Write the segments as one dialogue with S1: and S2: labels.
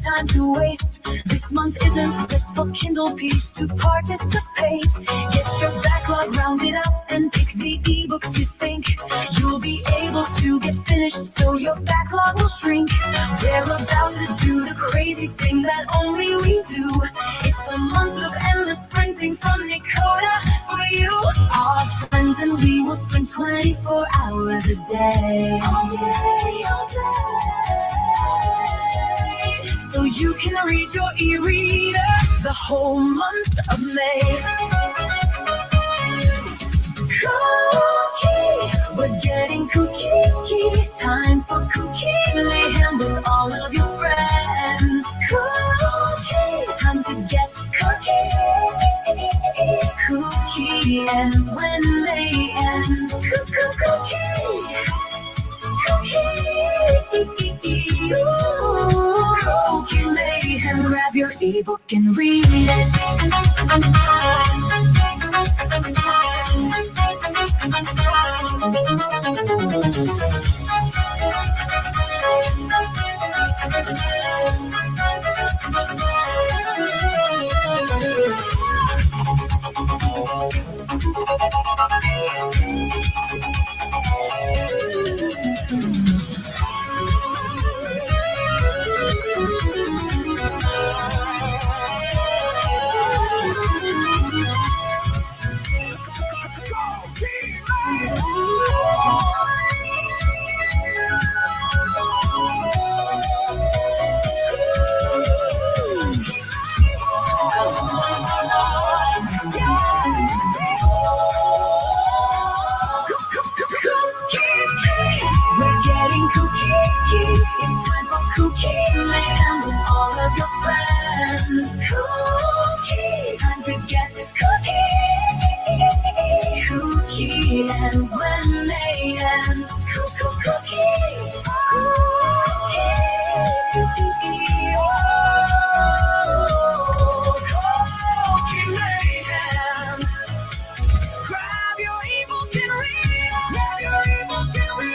S1: time to waste. This month isn't just for Kindle peeps to participate. Get your backlog rounded up and pick the ebooks you think you'll be able to get finished, so your backlog will shrink. We're about to do the crazy thing that only we do. It's a month of endless sprinting from Nicole for you, our friends, and we will sprint 24 hours a day. All day, all day. So you can read your e-reader the whole month of May. KuKi, we're getting kooky. Time for KuKi MAYhem with all of your friends. KuKi, time to get kooky. KuKi ends when May ends. KuKi. KuKi MAYhem, grab your ebook and read it. It's time for KuKi MAYhem with all of your friends. KuKi, time to get kooky. KuKi ends when May ends. KuKi. KuKi MAYhem. Grab your ebook and read. Grab your ebook and read.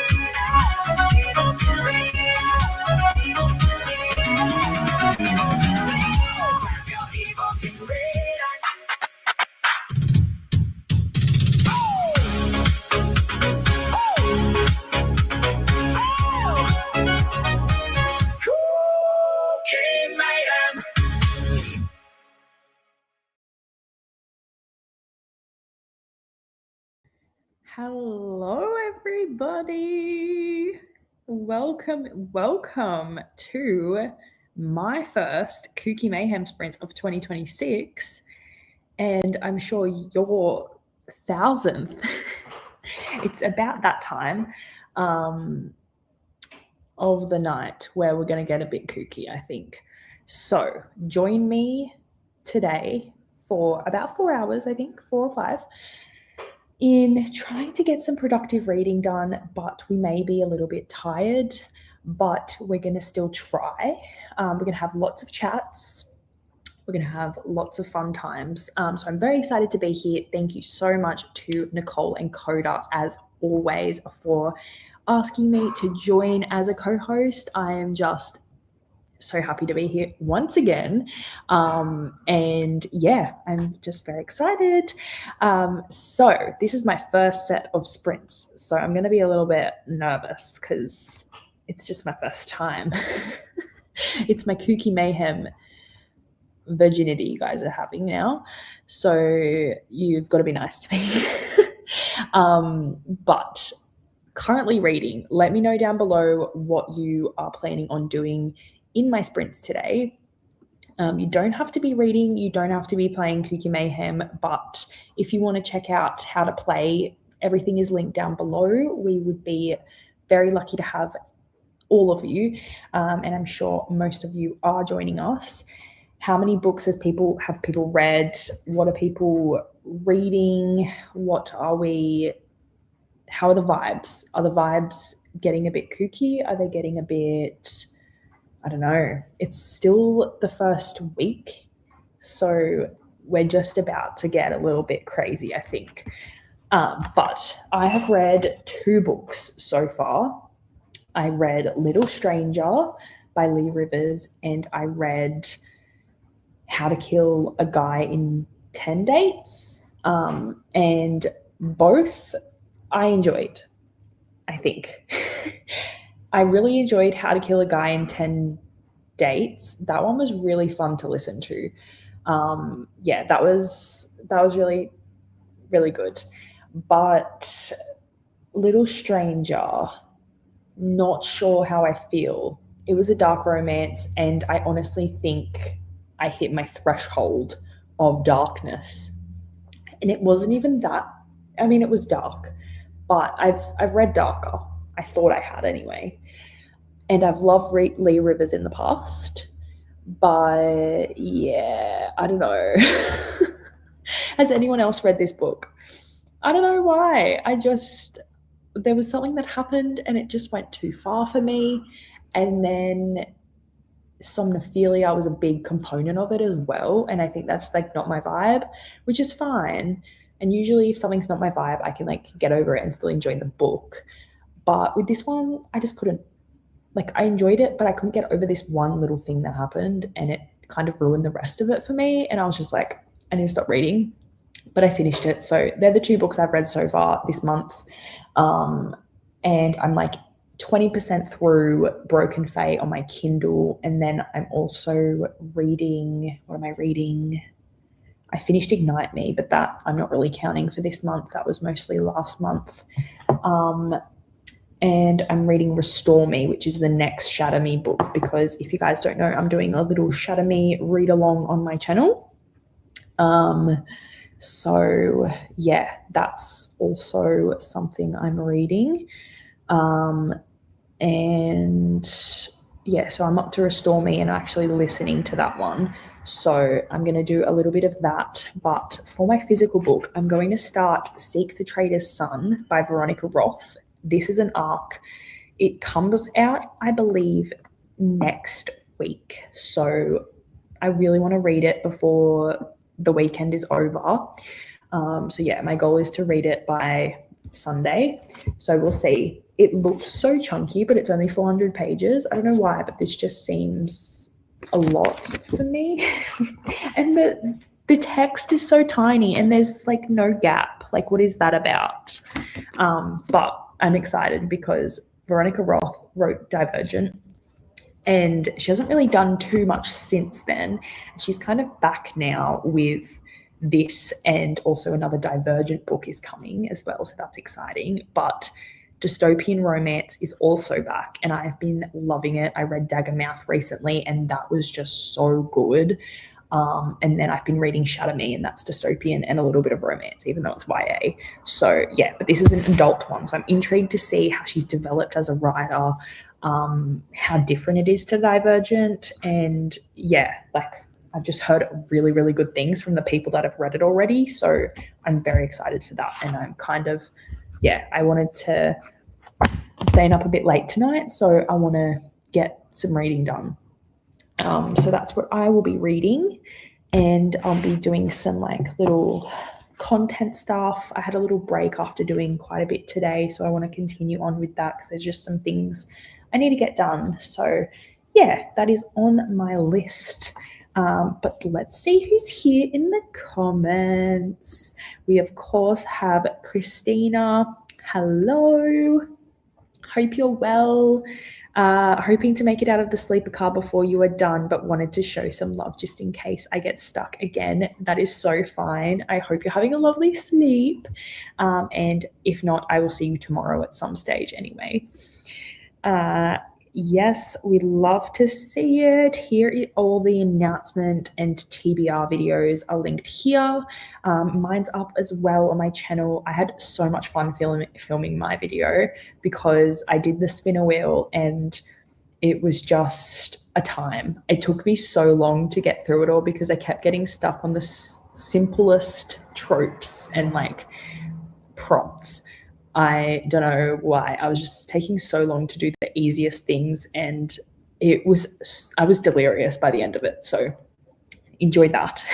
S2: Hello, everybody. Welcome to my first KuKi MAYhem sprint of 2026, and I'm sure your 1000th. It's about that time of the night where we're going to get a bit kooky, I think. So join me today for about 4 hours, I think, 4 or 5, in trying to get some productive reading done, but we may be a little bit tired, but we're going to still try. We're going to have lots of chats. We're going to have lots of fun times. So I'm very excited to be here. Thank you so much to Nicole and Coda, as always, for asking me to join as a co-host. I am just so happy to be here once again. And yeah, I'm just very excited. So this is my first set of sprints. So I'm going to be a little bit nervous because it's just my first time. It's my KuKi MAYhem virginity you guys are having now. So you've got to be nice to me. But currently reading, let me know down below what you are planning on doing in my sprints today. You don't have to be reading, you don't have to be playing KuKi MAYhem, but if you want to check out how to play, everything is linked down below. We would be very lucky to have all of you, and I'm sure most of you are joining us. How many books have people read? What are people reading? How are the vibes? Are the vibes getting a bit kooky? Are they getting a bit, I don't know. It's still the first week, so we're just about to get a little bit crazy, I think. But I have read 2 books so far. I read Little Stranger by Lee Rivers, and I read How to Kill a Guy in 10 Dates, and both I enjoyed, I think. I really enjoyed How to Kill a Guy in 10 Dates. That one was really fun to listen to. Yeah, that was really, really good. But Little Stranger, not sure how I feel. It was a dark romance, and I honestly think I hit my threshold of darkness. And it wasn't even that, I mean, it was dark, but I've read darker. I thought I had anyway. And I've loved Lee Rivers in the past, but yeah, I don't know. Has anyone else read this book? I don't know why. There was something that happened and it just went too far for me. And then somnophilia was a big component of it as well. And I think that's like not my vibe, which is fine. And usually if something's not my vibe, I can like get over it and still enjoy the book. But with this one, I just couldn't. Like, I enjoyed it, but I couldn't get over this one little thing that happened, and it kind of ruined the rest of it for me. And I was just like, I need to stop reading. But I finished it. So they're the 2 books I've read so far this month. And I'm like 20% through Broken Fate on my Kindle. And then I'm also reading, what am I reading? I finished Ignite Me, but that I'm not really counting for this month. That was mostly last month. And I'm reading Restore Me, which is the next Shatter Me book, because if you guys don't know, I'm doing a little Shatter Me read along on my channel. So yeah, that's also something I'm reading. And yeah, so I'm up to Restore Me and actually listening to that one. So I'm going to do a little bit of that. But for my physical book, I'm going to start Seek the Traitor's Son by Veronica Roth. This is an arc. It comes out, I believe, next week. So I really want to read it before the weekend is over. So yeah, my goal is to read it by Sunday. So we'll see. It looks so chunky, but it's only 400 pages. I don't know why, but this just seems a lot for me. And the text is so tiny and there's like no gap. Like, what is that about? But I'm excited because Veronica Roth wrote Divergent and she hasn't really done too much since then. She's kind of back now with this, and also another Divergent book is coming as well. So that's exciting. But dystopian romance is also back and I've been loving it. I read Dagger Mouth recently and that was just so good. And then I've been reading Shatter Me, and that's dystopian and a little bit of romance, even though it's YA. So yeah, but this is an adult one. So I'm intrigued to see how she's developed as a writer, how different it is to Divergent. And yeah, like I've just heard really, really good things from the people that have read it already. So I'm very excited for that. And I'm kind of, I'm staying up a bit late tonight. So I want to get some reading done. So that's what I will be reading, and I'll be doing some like little content stuff. I had a little break after doing quite a bit today, so I want to continue on with that because there's just some things I need to get done. So yeah, that is on my list. But let's see who's here in the comments. We of course have Christina. Hello. Hope you're well. Hoping to make it out of the sleeper car before you are done, but wanted to show some love just in case I get stuck again. That is so fine. I hope you're having a lovely sleep. And if not, I will see you tomorrow at some stage anyway. Yes, we'd love to see it. Here are all the announcement and TBR videos are linked here. Mine's up as well on my channel. I had so much fun filming my video because I did the spinner wheel and it was just a time. It took me so long to get through it all because I kept getting stuck on the simplest tropes and like prompts. I don't know why. I was just taking so long to do the easiest things, and I was delirious by the end of it. So enjoyed that.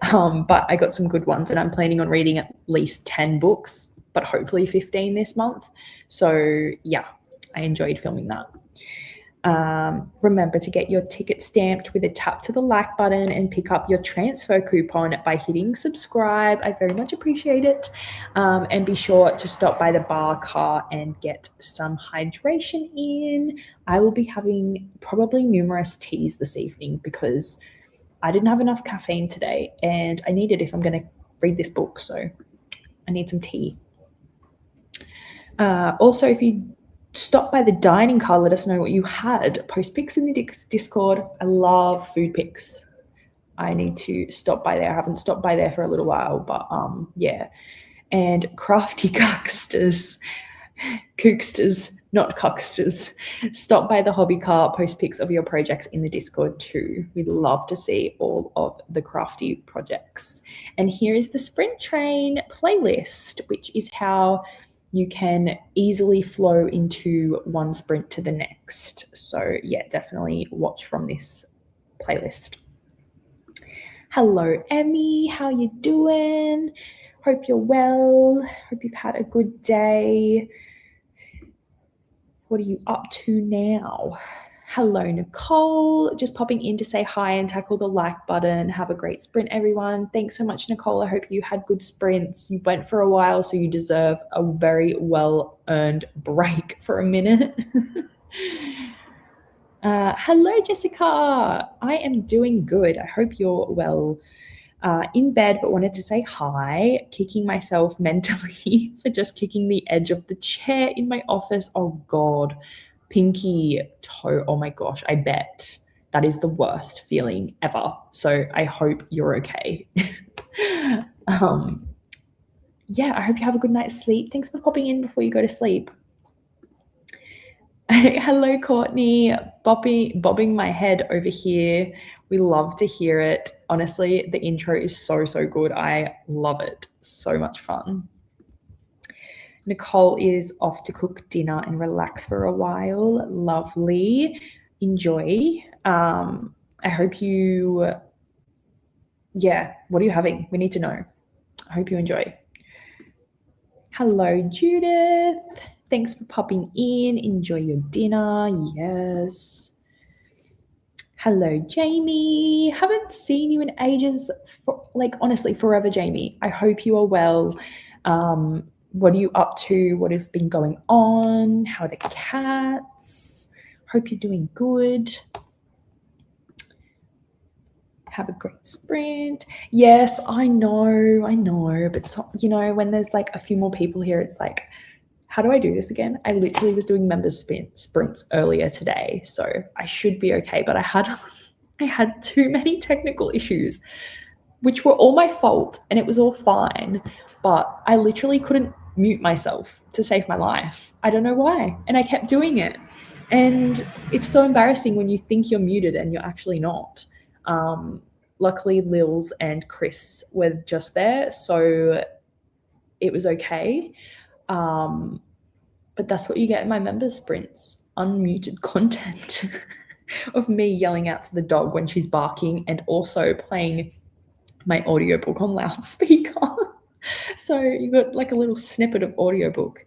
S2: But I got some good ones, and I'm planning on reading at least 10 books, but hopefully 15 this month. So yeah, I enjoyed filming that. Remember to get your ticket stamped with a tap to the like button and pick up your transfer coupon by hitting subscribe. I very much appreciate it. And be sure to stop by the bar car and get some hydration in. I will be having probably numerous teas this evening because I didn't have enough caffeine today and I need it if I'm going to read this book. So I need some tea. Also, if you stop by the dining car, let us know what you had. Post pics in the Discord. I love food pics. I need to stop by there. I haven't stopped by there for a little while, but yeah. And crafty cooksters, not cucksters, stop by the hobby car, post pics of your projects in the Discord too. We'd love to see all of the crafty projects. And here is the Sprint Train playlist, which is how you can easily flow into one sprint to the next. So yeah, definitely watch from this playlist. Hello, Emmy. How you doing? Hope you're well. Hope you've had a good day. What are you up to now? Hello, Nicole. Just popping in to say hi and tackle the like button. Have a great sprint, everyone. Thanks so much, Nicole. I hope you had good sprints. You went for a while, so you deserve a very well-earned break for a minute. Hello, Jessica. I am doing good. I hope you're well. In bed, but wanted to say hi, kicking myself mentally for just kicking the edge of the chair in my office. Oh God, pinky toe. Oh my gosh, I bet that is the worst feeling ever. So I hope you're okay. Yeah, I hope you have a good night's sleep. Thanks for popping in before you go to sleep. Hello, Courtney. Bobbing my head over here. We love to hear it. Honestly, the intro is so good. I love it. So much fun. Nicole is off to cook dinner and relax for a while. Lovely. Enjoy. I hope you, yeah, what are you having? We need to know. I hope you enjoy. Hello, Judith. Thanks for popping in. Enjoy your dinner. Yes. Hello, Jamie. Haven't seen you in ages. Honestly, forever, Jamie. I hope you are well. What are you up to? What has been going on? How are the cats? Hope you're doing good. Have a great sprint. Yes, I know. But, when there's like a few more people here, it's like, how do I do this again? I literally was doing members sprints earlier today, so I should be okay. But I had too many technical issues, which were all my fault, and it was all fine. But I literally couldn't mute myself to save my life. I don't know why, and I kept doing it. And it's so embarrassing when you think you're muted and you're actually not. Luckily, Lils and Chris were just there, so it was okay. But that's what you get in my members sprints, unmuted content of me yelling out to the dog when she's barking and also playing my audiobook on loudspeaker. So you got like a little snippet of audiobook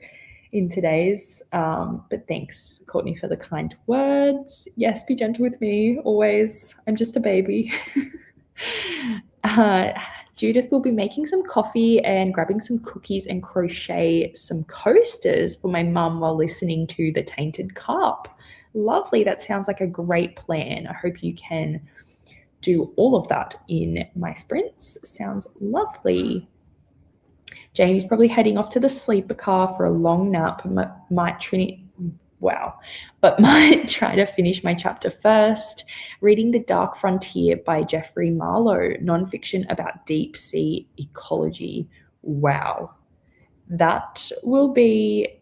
S2: in today's. But thanks, Courtney, for the kind words. Yes, be gentle with me always. I'm just a baby. Judith will be making some coffee and grabbing some cookies and crochet some coasters for my mum while listening to The Tainted Cup. Lovely. That sounds like a great plan. I hope you can do all of that in my sprints. Sounds lovely. Jamie's probably heading off to the sleeper car for a long nap. Might try to finish my chapter first. Reading The Dark Frontier by Jeffrey Marlowe, nonfiction about deep sea ecology. Wow. That will be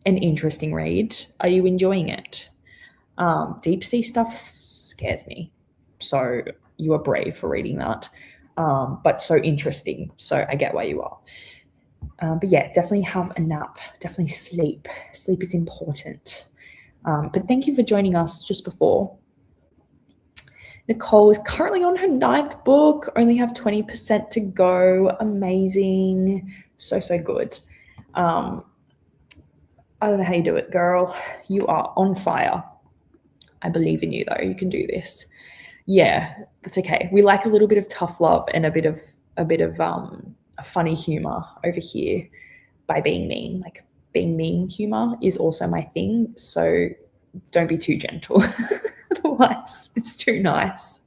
S2: an interesting read. Are you enjoying it? Deep sea stuff scares me. So you are brave for reading that. But so interesting. So I get why you are. But yeah, definitely have a nap. Definitely sleep. Sleep is important. But thank you for joining us just before. Nicole is currently on her 9th book. Only have 20% to go. Amazing. So good. I don't know how you do it, girl. You are on fire. I believe in you though. You can do this. Yeah, that's okay. We like a little bit of tough love and a bit of a funny humor over here by being mean. Like being mean humor is also my thing. So don't be too gentle. Otherwise, it's too nice.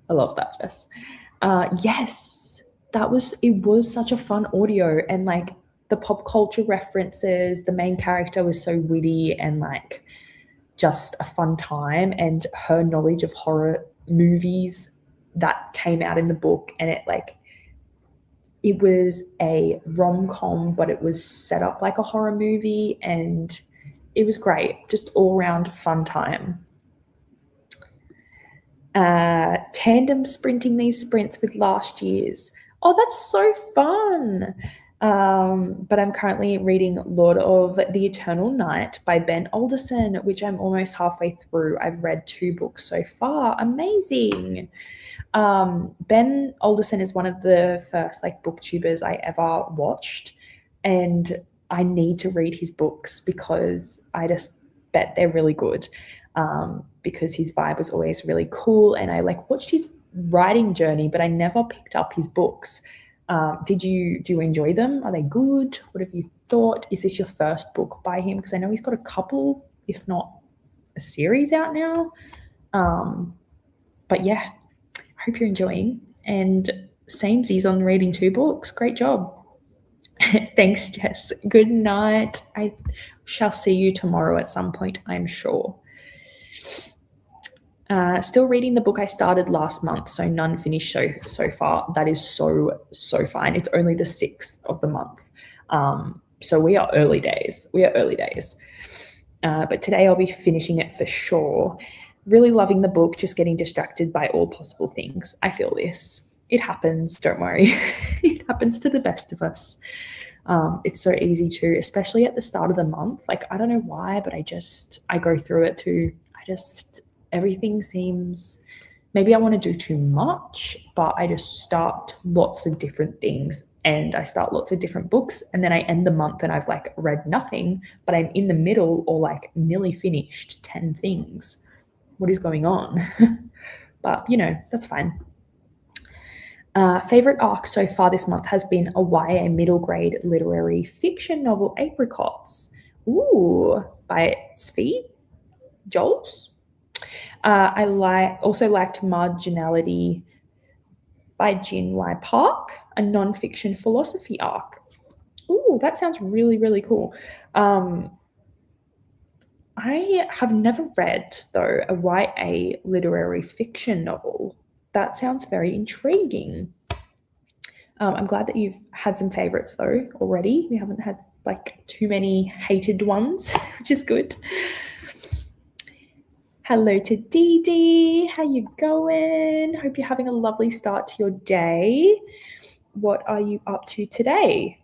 S2: I love that, Jess. Yes, it was such a fun audio, and like the pop culture references, the main character was so witty and like just a fun time, and her knowledge of horror movies that came out in the book, and it was a rom-com, but it was set up like a horror movie, and it was great. Just all around fun time. Tandem sprinting these sprints with last year's. Oh, that's so fun. But I'm currently reading Lord of the Eternal Night by Ben Alderson, which I'm almost halfway through. I've read 2 books so far. Amazing. Ben Alderson is one of the first like booktubers I ever watched, and I need to read his books because I just bet they're really good. Because his vibe was always really cool, and I like watched his writing journey, but I never picked up his books. Do you enjoy them? Are they good? What have you thought? Is this your first book by him? Because I know he's got a couple, if not a series out now. But yeah, I hope you're enjoying. And samesies on reading 2 books. Great job. Thanks, Jess. Good night. I shall see you tomorrow at some point, I'm sure. Still reading the book I started last month, so none finished so far. That is so fine. It's only the 6th of the month. So we are early days. But today I'll be finishing it for sure. Really loving the book, just getting distracted by all possible things. I feel this. It happens, don't worry. It happens to the best of us. It's so easy to, especially at the start of the month. Like, I don't know why, but I go through it too. Everything seems, maybe I want to do too much, but I just start lots of different things, and I start lots of different books, and then I end the month and I've like read nothing, but I'm in the middle or like nearly finished 10 things. What is going on? But that's fine. Favorite arc so far this month has been a YA middle grade literary fiction novel, Apricots. Ooh, by Svi Jols. I also liked Marginality by Jin Y Park, a non-fiction philosophy arc. Ooh, that sounds really, really cool. I have never read, though, a YA literary fiction novel. That sounds very intriguing. I'm glad that you've had some favorites, though, already. We haven't had like too many hated ones, which is good. Hello to Dee Dee. How you going? Hope you're having a lovely start to your day. What are you up to today?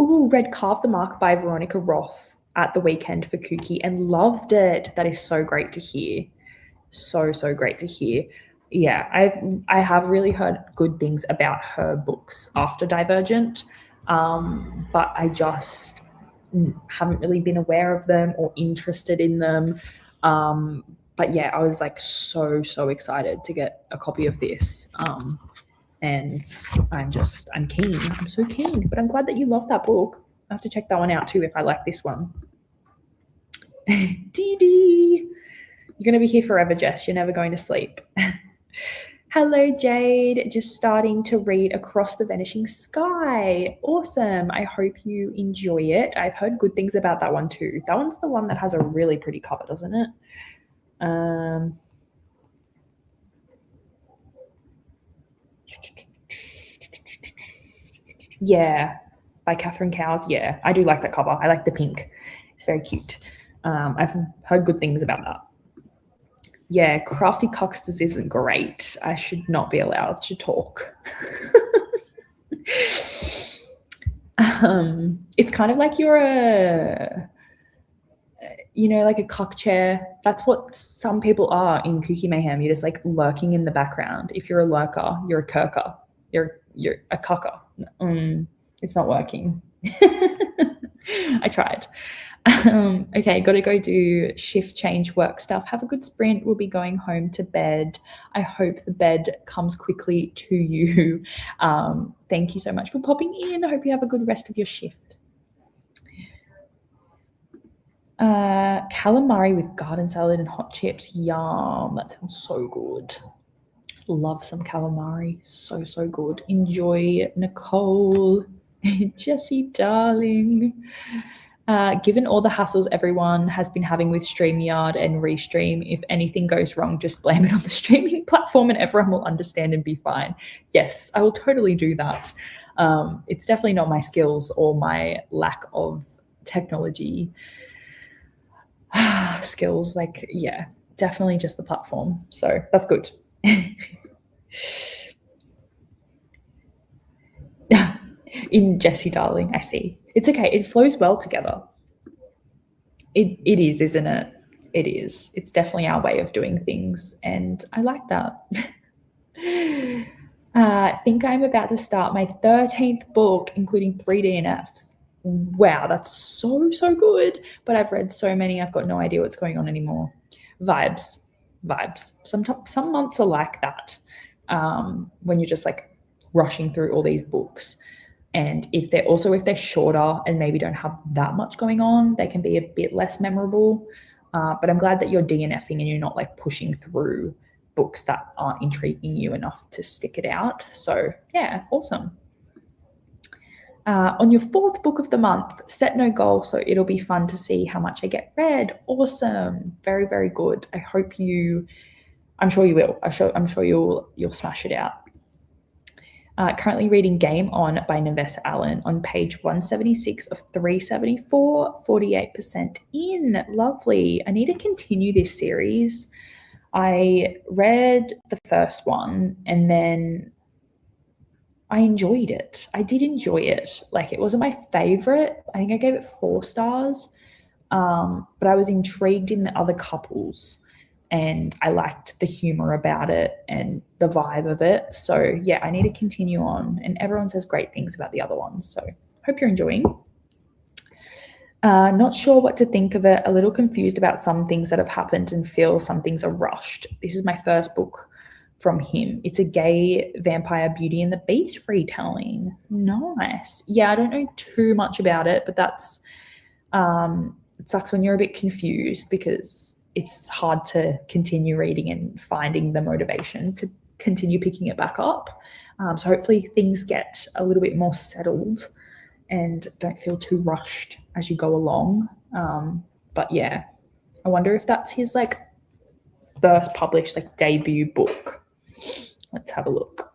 S2: Ooh, read Carve the Mark by Veronica Roth at the weekend for KuKi and loved it. That is so great to hear. So great to hear. Yeah, I have really heard good things about her books after Divergent, but I just haven't really been aware of them or interested in them. But yeah, I was like so excited to get a copy of this. And I'm keen. I'm so keen. But I'm glad that you love that book. I have to check that one out too if I like this one. Dee Dee. You're going to be here forever, Jess. You're never going to sleep. Hello, Jade. Just starting to read Across the Vanishing Sky. Awesome. I hope you enjoy it. I've heard good things about that one too. That one's the one that has a really pretty cover, doesn't it? Yeah, by Catherine Cowles. Yeah, I do like that cover. I like the pink. It's very cute. I've heard good things about that. Yeah, Crafty Cucksters isn't great. I should not be allowed to talk. It's kind of like you're like a cuck chair. That's what some people are in KuKi MAYhem. You're just like lurking in the background. If you're a lurker, you're a kirker. You're a cucker. It's not working. I tried. Okay, got to go do shift change work stuff. Have a good sprint. We'll be going home to bed. I hope the bed comes quickly to you. Thank you so much for popping in. I hope you have a good rest of your shift. Calamari with garden salad and hot chips. Yum. That sounds so good. Love some calamari. So, so good. Enjoy, Nicole. Jessie, darling. Given all the hassles everyone has been having with StreamYard and Restream, if anything goes wrong, just blame it on the streaming platform and everyone will understand and be fine. Yes, I will totally do that. It's definitely not my skills or my lack of technology skills. Like, yeah, definitely just the platform. So that's good. In Jessie, darling, I see. It's okay. It flows well together. It is, isn't it? It is. It's definitely our way of doing things, and I like that. I think I'm about to start my 13th book, including 3 DNFs. Wow, that's so, so good. But I've read so many, I've got no idea what's going on anymore. Vibes. Some months are like that, when you're just like rushing through all these books. And if they're shorter and maybe don't have that much going on, they can be a bit less memorable. But I'm glad that you're DNFing and you're not like pushing through books that aren't intriguing you enough to stick it out. So yeah, awesome. On your 4th book of the month, set no goal, so it'll be fun to see how much I get read. Awesome. Very, very good. I'm sure you will. I'm sure you'll smash it out. Currently reading Game On by Nevessa Allen on page 176 of 374, 48% in. Lovely. I need to continue this series. I read the first one and then I enjoyed it. I did enjoy it. Like, it wasn't my favorite. I think I gave it 4 stars. But I was intrigued in the other couples. And I liked the humor about it and the vibe of it. So yeah, I need to continue on. And everyone says great things about the other ones. So hope you're enjoying. Not sure what to think of it. A little confused about some things that have happened and feel some things are rushed. This is my first book from him. It's a gay vampire Beauty and the Beast retelling. Nice. Yeah, I don't know too much about it, but that's it sucks when you're a bit confused because it's hard to continue reading and finding the motivation to continue picking it back up. So hopefully things get a little bit more settled and don't feel too rushed as you go along. But yeah, I wonder if that's his like first published like debut book. Let's have a look.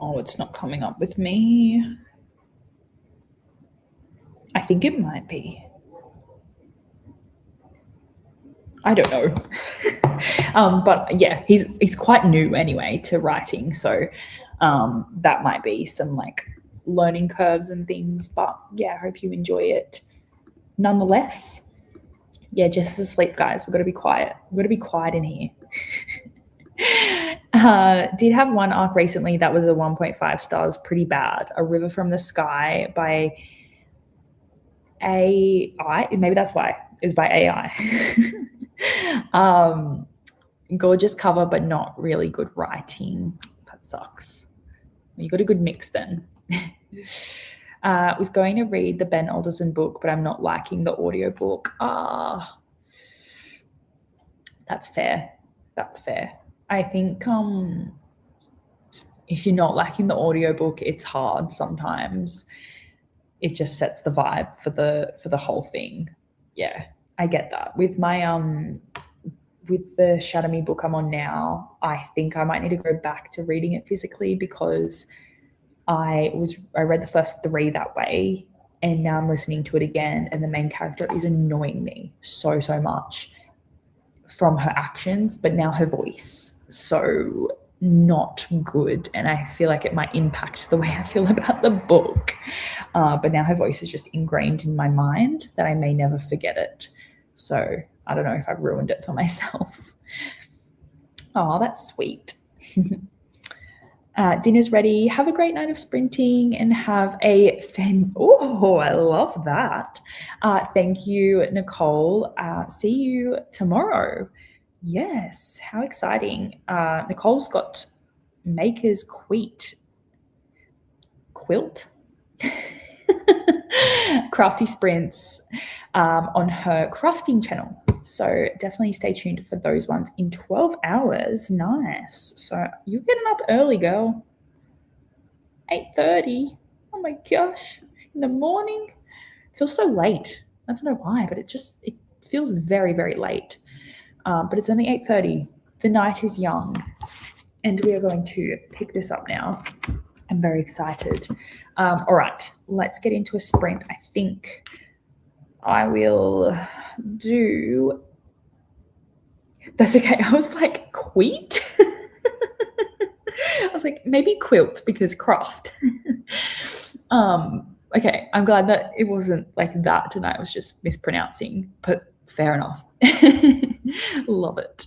S2: Oh, it's not coming up with me. I think it might be. I don't know. But yeah, he's quite new anyway to writing, so that might be some like learning curves and things. But yeah, I hope you enjoy it. Nonetheless, yeah, Jess is asleep, guys. We've got to be quiet. We've got to be quiet in here. Did have one arc recently that was a 1.5 stars, pretty bad. A River from the Sky by AI. Maybe that's why. It was by AI. Gorgeous cover, but not really good writing. That sucks. You got a good mix then. Was going to read the Ben Alderson book, but I'm not liking the audiobook. That's fair. That's fair. I think if you're not liking the audiobook, it's hard sometimes. It just sets the vibe for the whole thing. Yeah, I get that. With my with the Shatter Me book I'm on now, I think I might need to go back to reading it physically because I read the first 3 that way, and now I'm listening to it again, and the main character is annoying me so much from her actions, but now her voice. So not good, and I feel like it might impact the way I feel about the book. But now her voice is just ingrained in my mind that I may never forget it. So I don't know if I've ruined it for myself. Oh, that's sweet. Dinner's ready. Have a great night of sprinting and have a oh, I love that. Thank you, Nicole. See you tomorrow. Yes, how exciting. Nicole's got Maker's quilt crafty sprints on her crafting channel. So definitely stay tuned for those ones in 12 hours. Nice. So you're getting up early, girl. 8:30. Oh my gosh. In the morning. It feels so late. I don't know why, but it feels very, very late. But it's only 8:30. The night is young. And we are going to pick this up now. I'm very excited. All right, let's get into a sprint. I think I will do. That's okay. I was like, quilt? I was like, maybe quilt because craft. Okay, I'm glad that it wasn't like that tonight. I was just mispronouncing, but fair enough. Love it.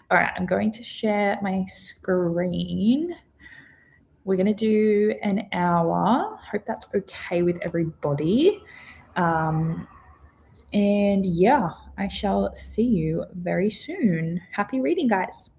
S2: All right, I'm going to share my screen. We're going to do an hour. Hope that's okay with everybody. And yeah, I shall see you very soon. Happy reading, guys.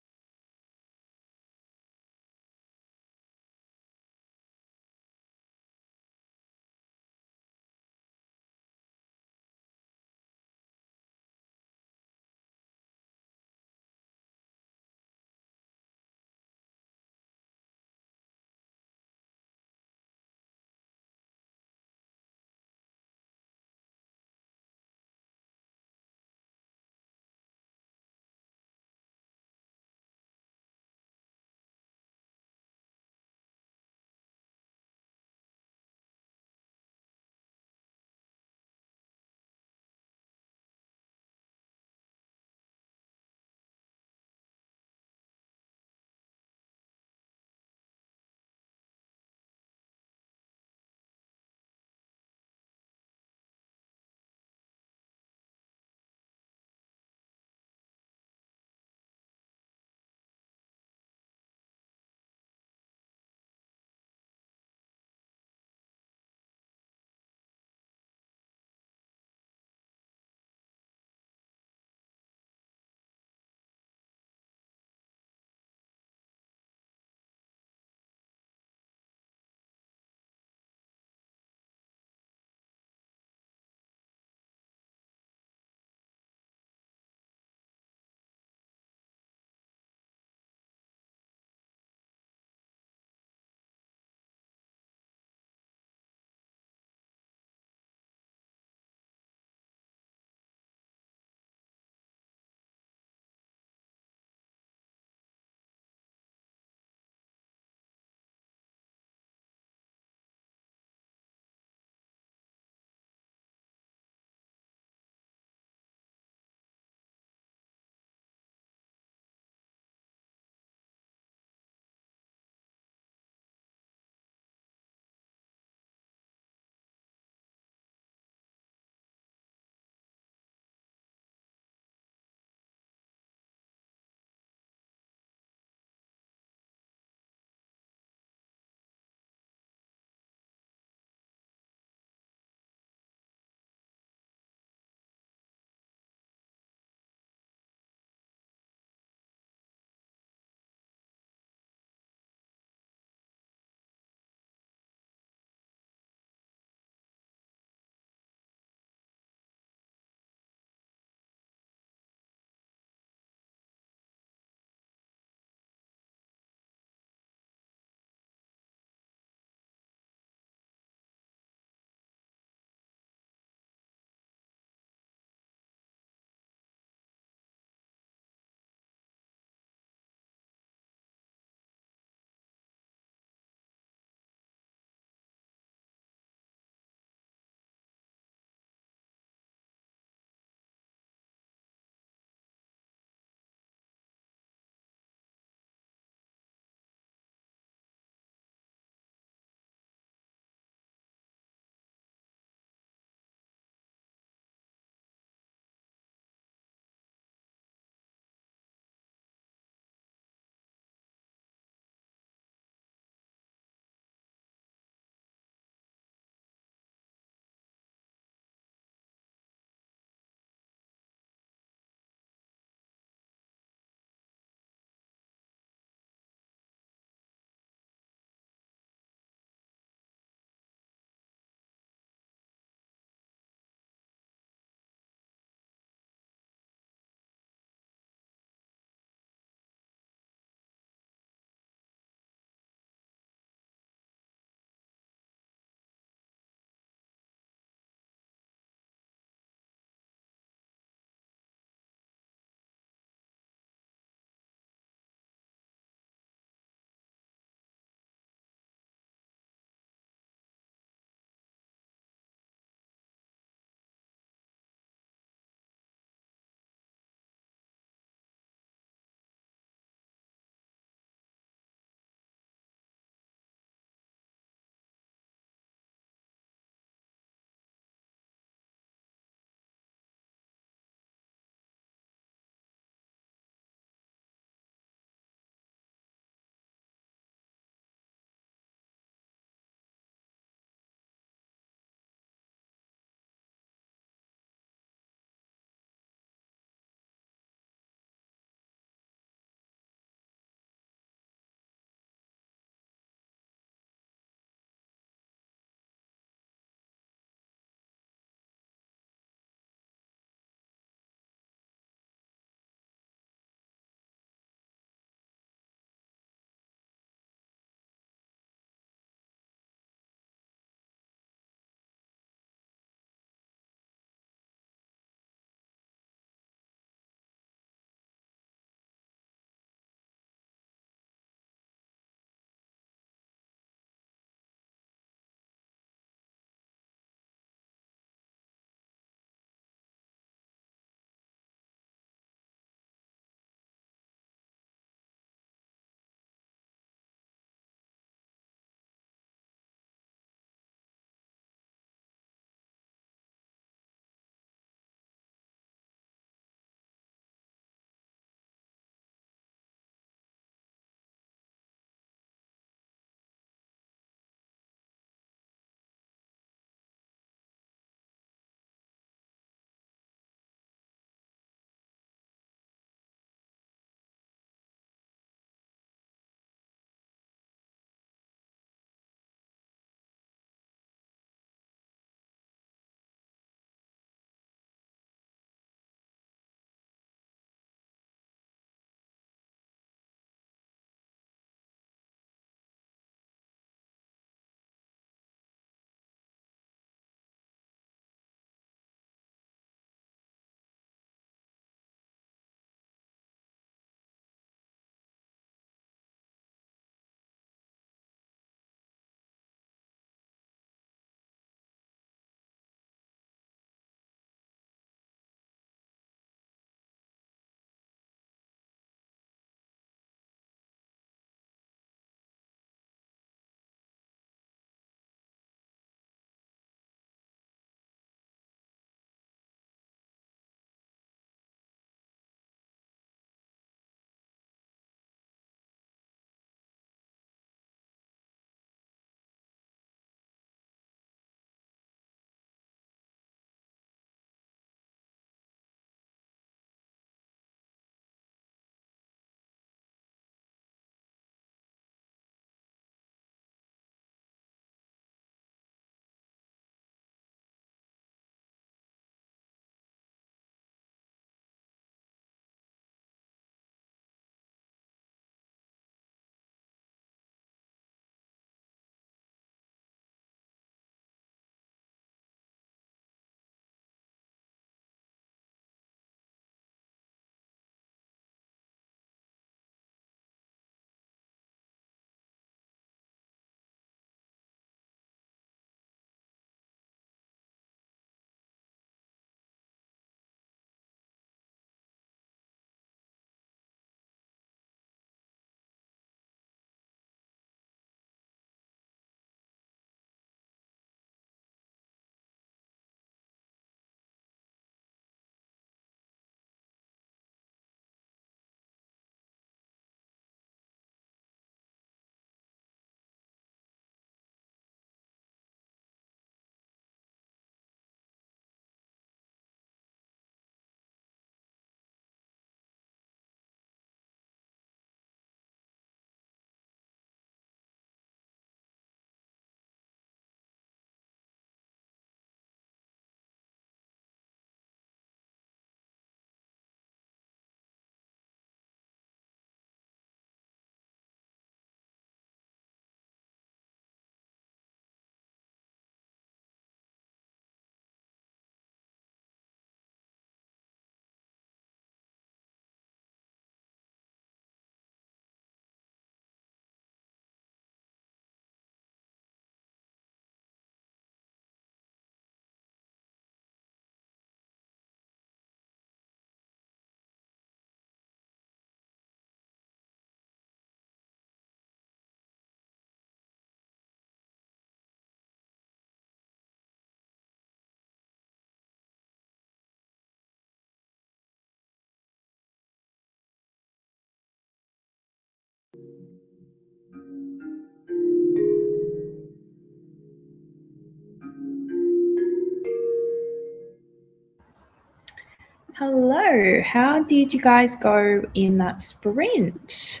S2: Hello, how did you guys go in that sprint?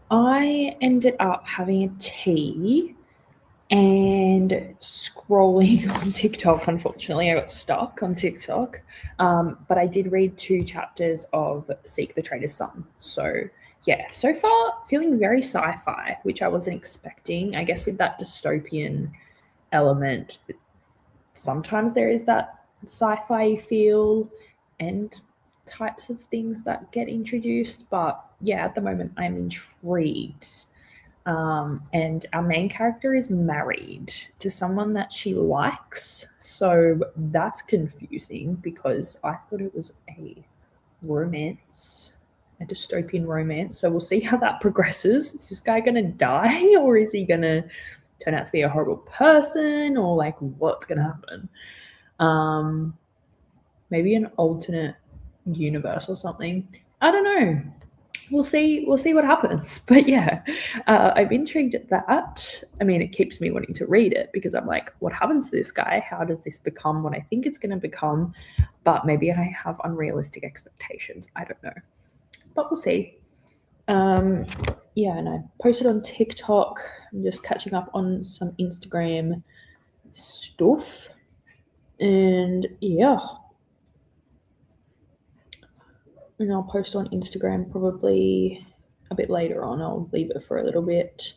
S2: I ended up having a tea and scrolling on TikTok. Unfortunately, I got stuck on TikTok. But I did read 2 chapters of Seek the Traitor's Son. So yeah, so far feeling very sci-fi, which I wasn't expecting. I guess with that dystopian element, sometimes there is that sci-fi feel and types of things that get introduced. But yeah, at the moment I'm intrigued. And our main character is married to someone that she likes. So that's confusing because I thought it was a romance, a dystopian romance. So we'll see how that progresses. Is this guy going to die, or is he going to turn out to be a horrible person, or like what's going to happen? Maybe an alternate universe or something. I don't know. We'll see what happens. But yeah, I'm intrigued at that. I mean, it keeps me wanting to read it because I'm like, what happens to this guy? How does this become what I think it's going to become? But maybe I have unrealistic expectations. I don't know. But we'll see. Yeah, and I posted on TikTok. I'm just catching up on some Instagram stuff. And yeah. And I'll post on Instagram probably a bit later on. I'll leave it for a little bit.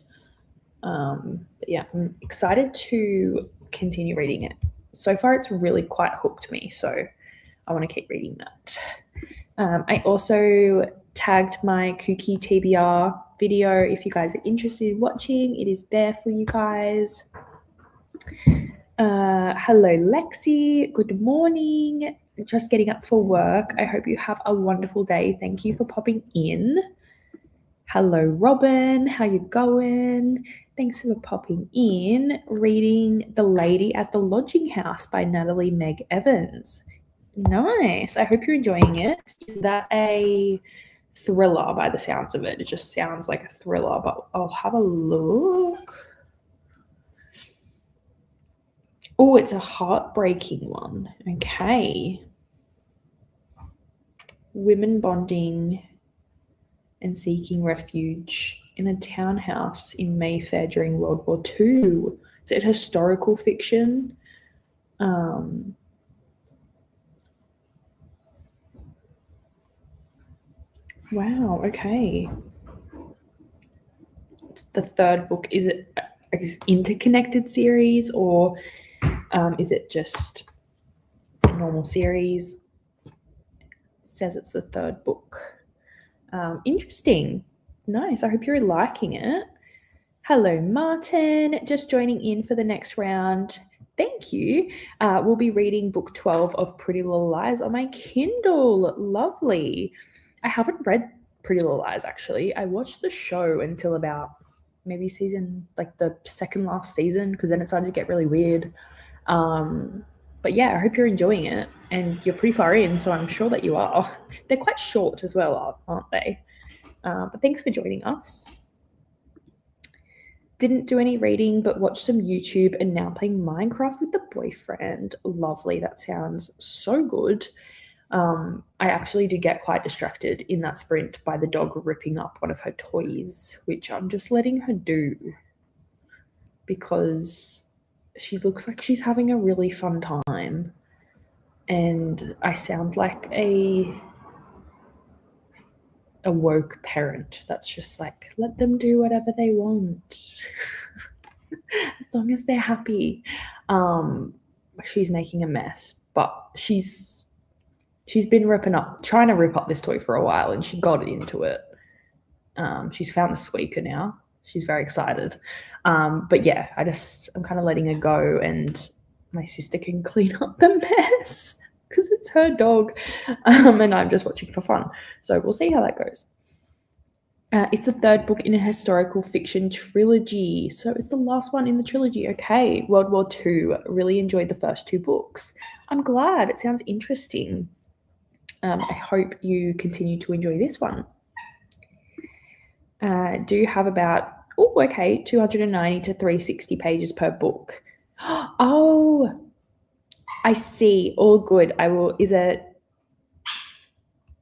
S2: But yeah, I'm excited to continue reading it. So far, it's really quite hooked me, so I want to keep reading that. I also tagged my KuKi TBR video. If you guys are interested in watching, it is there for you guys. Hello, Lexi. Good morning. Just getting up for work. I hope you have a wonderful day. Thank you for popping in. Hello, Robin. How you going? Thanks for popping in. Reading The Lady at the Lodging House by Natalie Meg Evans. Nice. I hope you're enjoying it. Is that a thriller by the sounds of it? It just sounds like a thriller, but I'll have a look. Oh, it's a heartbreaking one. Okay. Women bonding and seeking refuge in a townhouse in Mayfair during World War II. Is it historical fiction? Wow, okay. It's the 3rd book. Is it, I guess, interconnected series, or is it just a normal series? It says it's the 3rd book. Interesting. Nice. I hope you're liking it. Hello, Martin. Just joining in for the next round. Thank you. We'll be reading book 12 of Pretty Little Lies on my Kindle. Lovely. I haven't read Pretty Little Lies, actually. I watched the show until about maybe season, like the 2nd last season, because then it started to get really weird. But yeah, I hope you're enjoying it, and you're pretty far in, so I'm sure that you are. They're quite short as well, aren't they? But thanks for joining us. Didn't do any reading, but watched some YouTube and now playing Minecraft with the boyfriend. Lovely. That sounds so good. I actually did get quite distracted in that sprint by the dog ripping up one of her toys, which I'm just letting her do because she looks like she's having a really fun time. And I sound like a woke parent that's just like, let them do whatever they want as long as they're happy. She's making a mess, but she's been trying to rip up this toy for a while, and she got into it. She's found the squeaker now. She's very excited. But yeah, I'm kind of letting her go, and my sister can clean up the mess because it's her dog, and I'm just watching for fun. So we'll see how that goes. It's the 3rd book in a historical fiction trilogy. So it's the last one in the trilogy. Okay, World War II. Really enjoyed the first 2 books. I'm glad. It sounds interesting. I hope you continue to enjoy this one. do have about 290 to 360 pages per book. Oh, I see. All good. I will. Is it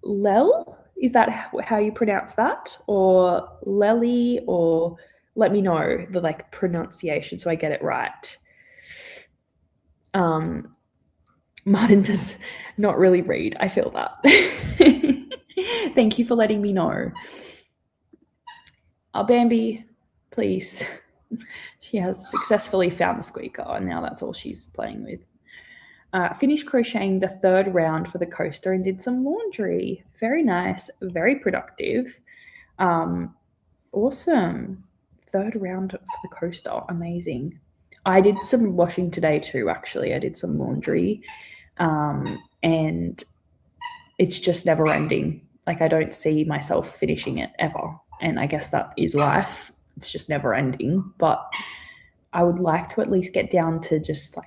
S2: Lel? Is that how you pronounce that, or Lely? Or let me know the pronunciation so I get it right. Martin does not really read. I feel that. Thank you for letting me know. Bambi, please. She has successfully found the squeaker, and now that's all she's playing with. Finished crocheting the third round for the coaster and did some laundry. Very nice, very productive. Awesome. Third round for the coaster, amazing. I did some washing today too, actually. I did some laundry, and it's just never ending. I don't see myself finishing it ever, and I guess that is life. It's just never ending, but I would like to at least get down to just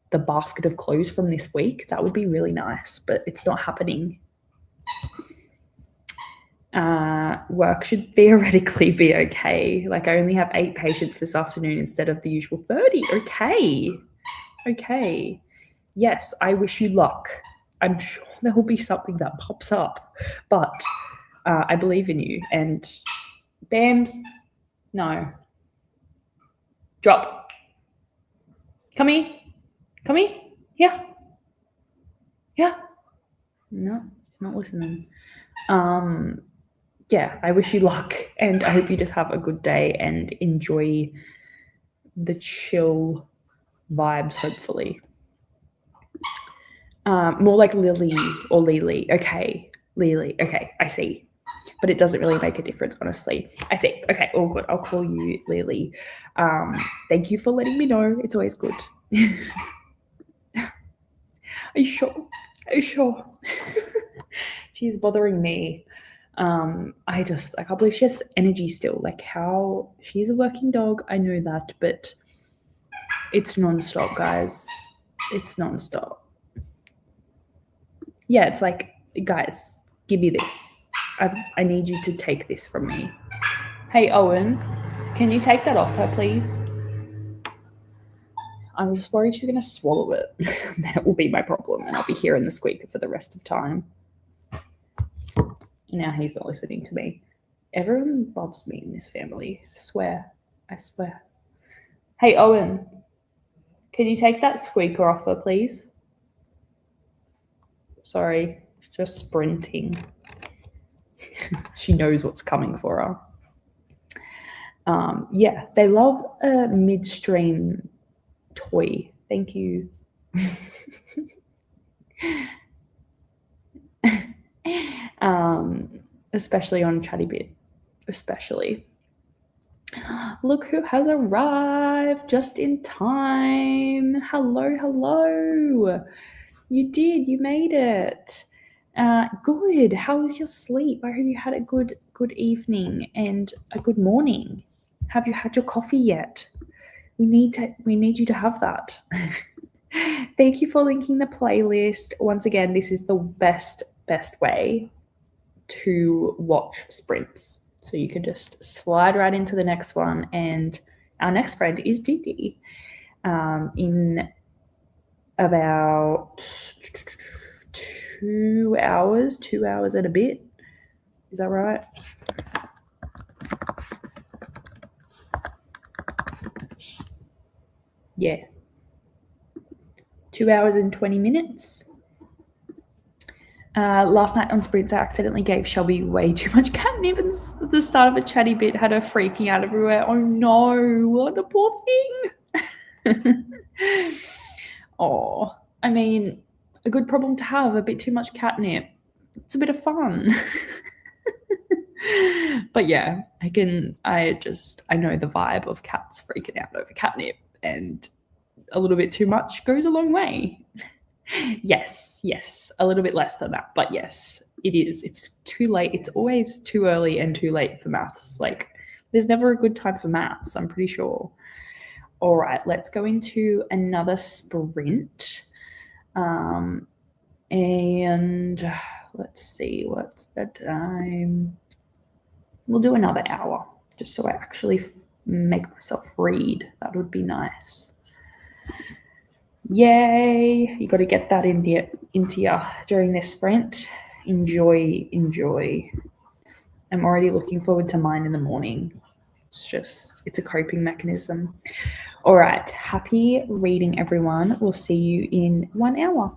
S2: the basket of clothes from this week. That would be really nice, but it's not happening. Work should theoretically be okay. I only have 8 patients this afternoon instead of the usual 30. Okay. Yes, I wish you luck. I'm sure there will be something that pops up, but I believe in you. And Bams, no. Drop. Come here. Here. No, she's not listening. Yeah, I wish you luck, and I hope you just have a good day and enjoy the chill vibes, hopefully. More like Lily or Lily. Okay, Lily. Okay, I see. But it doesn't really make a difference, honestly. I see. Okay, all good. I'll call you Lily. Thank you for letting me know. It's always good. Are you sure? She's bothering me. I can't believe she has energy still. How she's a working dog, I know that, but it's nonstop, guys. It's nonstop. Yeah, it's guys, give me this. I need you to take this from me. Hey, Owen, can you take that off her, please? I'm just worried she's going to swallow it. That will be my problem, and I'll be hearing the squeaker for the rest of time. Now he's not listening to me. Everyone loves me in this family. I swear. Hey, Owen, can you take that squeaker off her, please? Sorry, she's just sprinting. She knows what's coming for her. Yeah, they love a midstream toy. Thank you. Especially on Chatty Bit. Especially. Look who has arrived just in time. Hello. You did. You made it. Good. How was your sleep? I hope you had a good evening and a good morning. Have you had your coffee yet? We need you to have that. Thank you for linking the playlist. Once again, this is the best way to watch sprints. So you can just slide right into the next one. And our next friend is Didi. In about 2 hours and a bit. Is that right? Yeah. 2 hours and 20 minutes. Last night on sprints, I accidentally gave Shelby way too much catnip, and at the start of a Chatty Bit had her freaking out everywhere. Oh no, the poor thing. Oh, I mean, a good problem to have, a bit too much catnip. It's a bit of fun. But yeah, I know the vibe of cats freaking out over catnip, and a little bit too much goes a long way. Yes, a little bit less than that, but yes, it is. It's too late. It's always too early and too late for maths. There's never a good time for maths, I'm pretty sure. All right, let's go into another sprint. And let's see, what's the time? We'll do another hour just so I actually make myself read. That would be nice. Yay! You got to get that into you during this sprint. Enjoy. I'm already looking forward to mine in the morning. It's a coping mechanism. All right. Happy reading, everyone. We'll see you in 1 hour.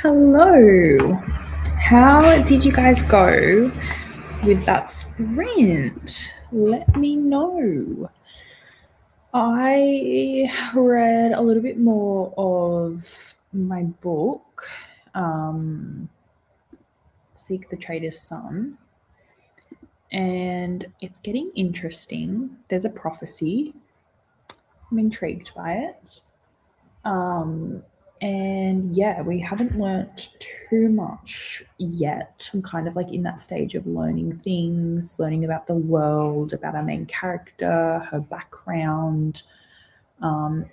S2: Hello. How did you guys go with that sprint? Let me know. I read a little bit more of my book, Seek the Trader's Son, and it's getting interesting. There's a prophecy. I'm intrigued by it. And yeah, we haven't learnt too much yet. I'm kind of like in that stage of learning things, learning about the world, about our main character, her background.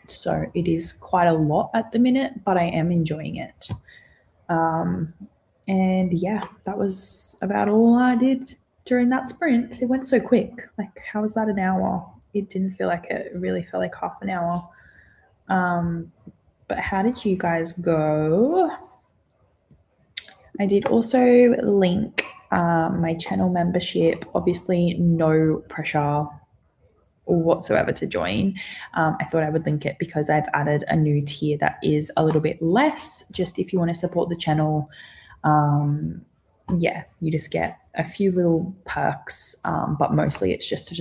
S2: So it is quite a lot at the minute, but I am enjoying it. And yeah, that was about all I did during that sprint. It went so quick. Like, how was that an hour? It didn't feel like it. It really felt like half an hour. But how did you guys go? I did also link my channel membership. Obviously, no pressure whatsoever to join. I thought I would link it because I've added a new tier that is a little bit less, just if you want to support the channel. Yeah, you just get a few little perks, but mostly it's just to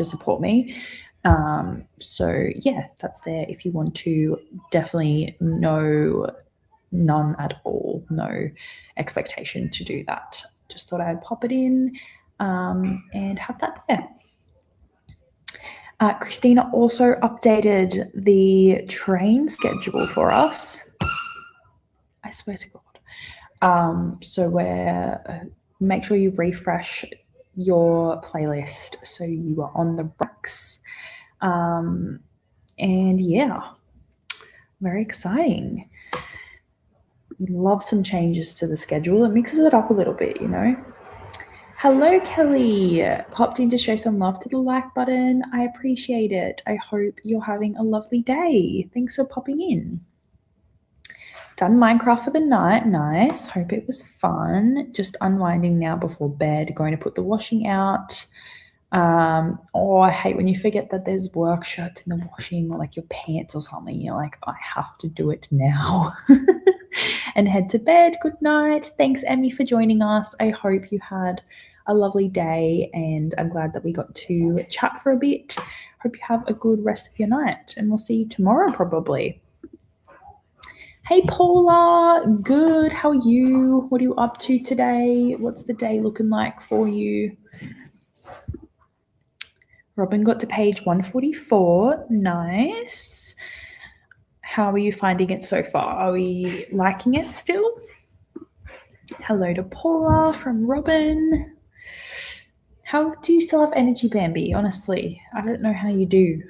S2: support me. So yeah, that's there if you want to. Definitely none at all, no expectation to do that. Just thought I'd pop it in and have that there. Christina also updated the train schedule for us. I swear to God. So make sure you refresh your playlist so you are on the breaks. And yeah, very exciting. We love some changes to the schedule. It mixes it up a little bit, you know. Hello, Kelly. Popped in to show some love to the like button. I appreciate it. I hope you're having a lovely day. Thanks for popping in. Done Minecraft for the night. Nice. Hope it was fun. Just unwinding now before bed. Going to put the washing out. I hate when you forget that there's work shirts in the washing, or like your pants or something. You're like, I have to do it now. And head to bed. Good night. Thanks, Emmy, for joining us. I hope you had a lovely day, and I'm glad that we got to chat for a bit. Hope you have a good rest of your night, and we'll see you tomorrow probably. Hey, Paula. Good. How are you? What are you up to today? What's the day looking like for you? Robin got to page 144. Nice. How are you finding it so far? Are we liking it still? Hello to Paula from Robin. How do you still have energy, Bambi? Honestly, I don't know how you do.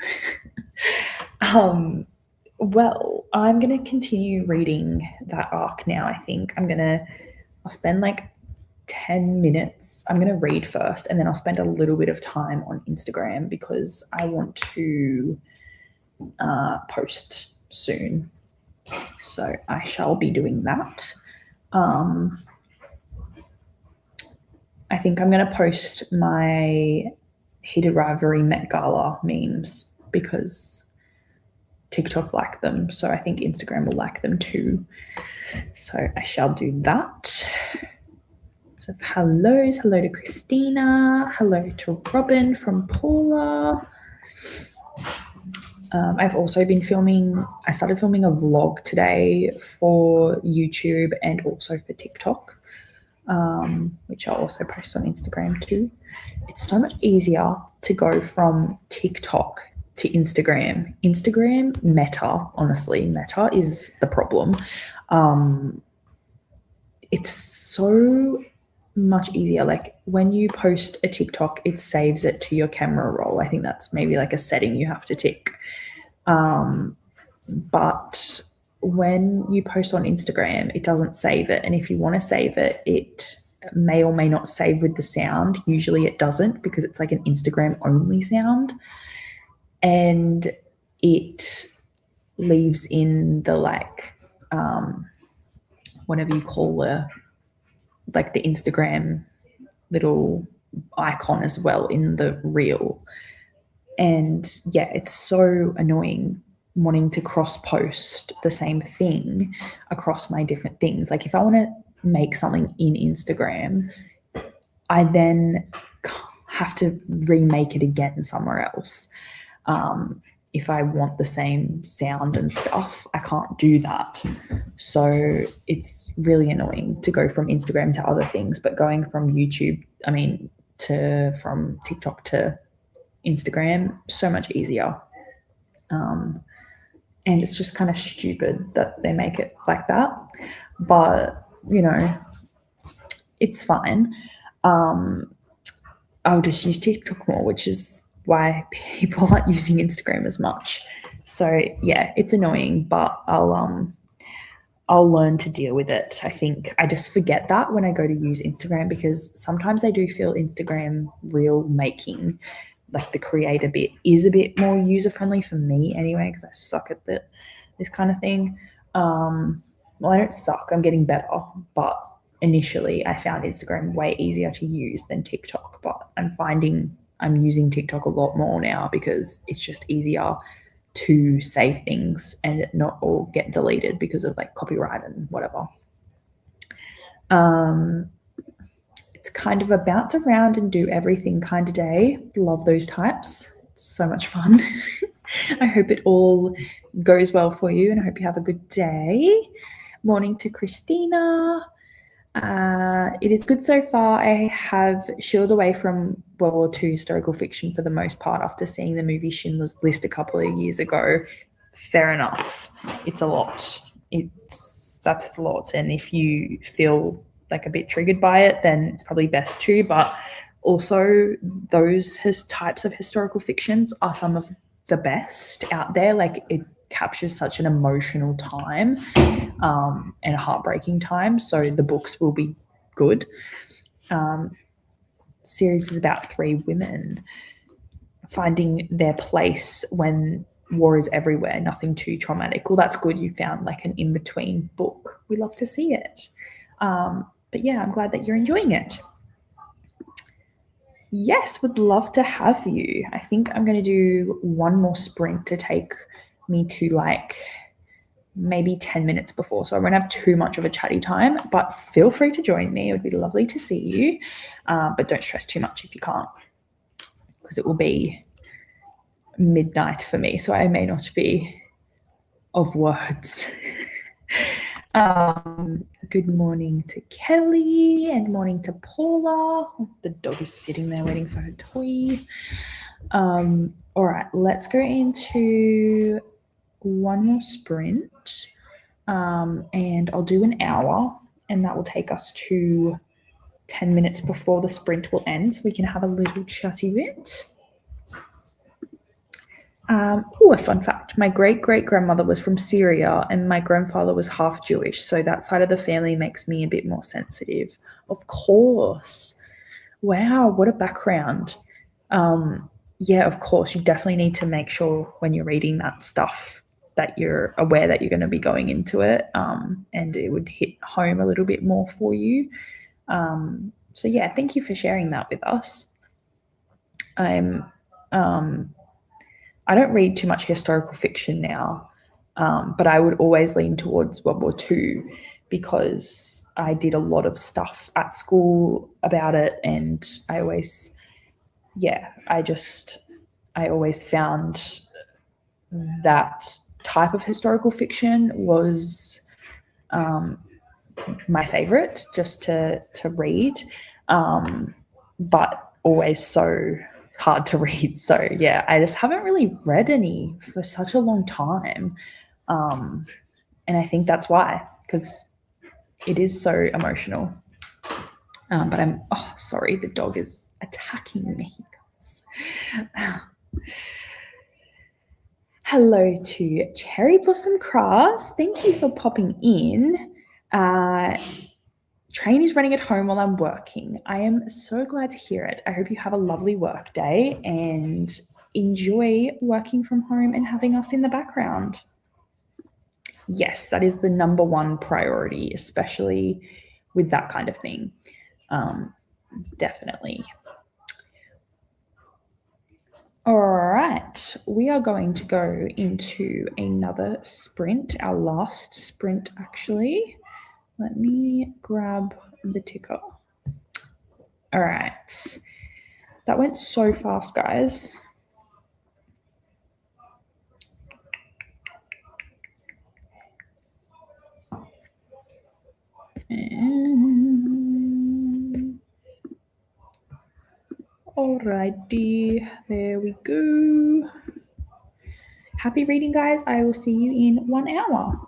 S2: Well, I'm going to continue reading that arc now, I think. I'll spend like 10 minutes. I'm going to read first, and then I'll spend a little bit of time on Instagram because I want to post soon. So I shall be doing that. I think I'm going to post my Heated Rivalry Met Gala memes because TikTok liked them. So I think Instagram will like them too. So I shall do that. So hello to Christina. Hello to Robin from Paula. I've also been I started filming a vlog today for YouTube and also for TikTok, which I'll also post on Instagram too. It's so much easier to go from TikTok to Instagram. Instagram, Meta, honestly, Meta is the problem. It's so much easier. Like when you post a TikTok, it saves it to your camera roll. I think that's maybe like a setting you have to tick. But when you post on Instagram, it doesn't save it. And if you want to save it, it may or may not save with the sound. Usually it doesn't because it's like an Instagram only sound. And it leaves in the whatever you call the Instagram little icon as well in the reel. And yeah, it's so annoying wanting to cross post the same thing across my different things. Like if I want to make something in Instagram, I then have to remake it again somewhere else. If I want the same sound and stuff, I can't do that. So it's really annoying to go from Instagram to other things, but going from YouTube, from TikTok to Instagram, so much easier. And it's just kind of stupid that they make it like that. But, it's fine. I'll just use TikTok more, which is why people aren't using Instagram as much. So yeah, it's annoying, but I'll learn to deal with it. I think I just forget that when I go to use Instagram, because sometimes I do feel Instagram reel making, like the creator bit, is a bit more user friendly for me anyway, because I suck at this kind of thing. Well, I don't suck, I'm getting better, but initially I found Instagram way easier to use than TikTok, but I'm finding I'm using TikTok a lot more now because it's just easier to save things and not all get deleted because of like copyright and whatever. It's kind of a bounce around and do everything kind of day. Love those types. It's so much fun. I hope it all goes well for you and I hope you have a good day. Morning to Christina. It is good so far. I have shielded away from World War II historical fiction for the most part after seeing the movie Schindler's List a couple of years ago. Fair enough. It's a lot. That's a lot. And if you feel like a bit triggered by it, then it's probably best to. But also those types of historical fictions are some of the best out there. Like it captures such an emotional time and a heartbreaking time. So the books will be good. Series is about 3 women finding their place when war is everywhere, nothing too traumatic. Well, that's good. You found like an in-between book. We love to see it. But yeah, I'm glad that you're enjoying it. Yes, would love to have you. I think I'm going to do one more sprint to take me to like maybe 10 minutes before, so I won't have too much of a chatty time, but feel free to join me. It would be lovely to see you, but don't stress too much if you can't, because it will be midnight for me, so I may not be of words. Good morning to Kelly and morning to Paula. The dog is sitting there waiting for her toy. All right, let's go into one more sprint, and I'll do an hour, and that will take us to 10 minutes before the sprint will end, so we can have a little chatty bit. A fun fact. My great-great-grandmother was from Syria and my grandfather was half Jewish, so that side of the family makes me a bit more sensitive. Of course. Wow, what a background. Yeah, of course, you definitely need to make sure when you're reading that stuff that you're aware that you're going to be going into it, and it would hit home a little bit more for you. So yeah, thank you for sharing that with us. I don't read too much historical fiction now, but I would always lean towards World War II because I did a lot of stuff at school about it, and I always found that type of historical fiction was my favorite just to read, but always so hard to read. So yeah, I just haven't really read any for such a long time, and I think that's why, because it is so emotional. But I'm sorry, the dog is attacking me, guys. Hello to Cherry Blossom Cross. Thank you for popping in. Train is running at home while I'm working. I am so glad to hear it. I hope you have a lovely work day and enjoy working from home and having us in the background. Yes, that is the number one priority, especially with that kind of thing. Definitely. All right, we are going to go into another sprint, our last sprint actually. Let me grab the ticker. All right, that went so fast, guys. Alrighty, there we go. Happy reading, guys. I will see you in 1 hour.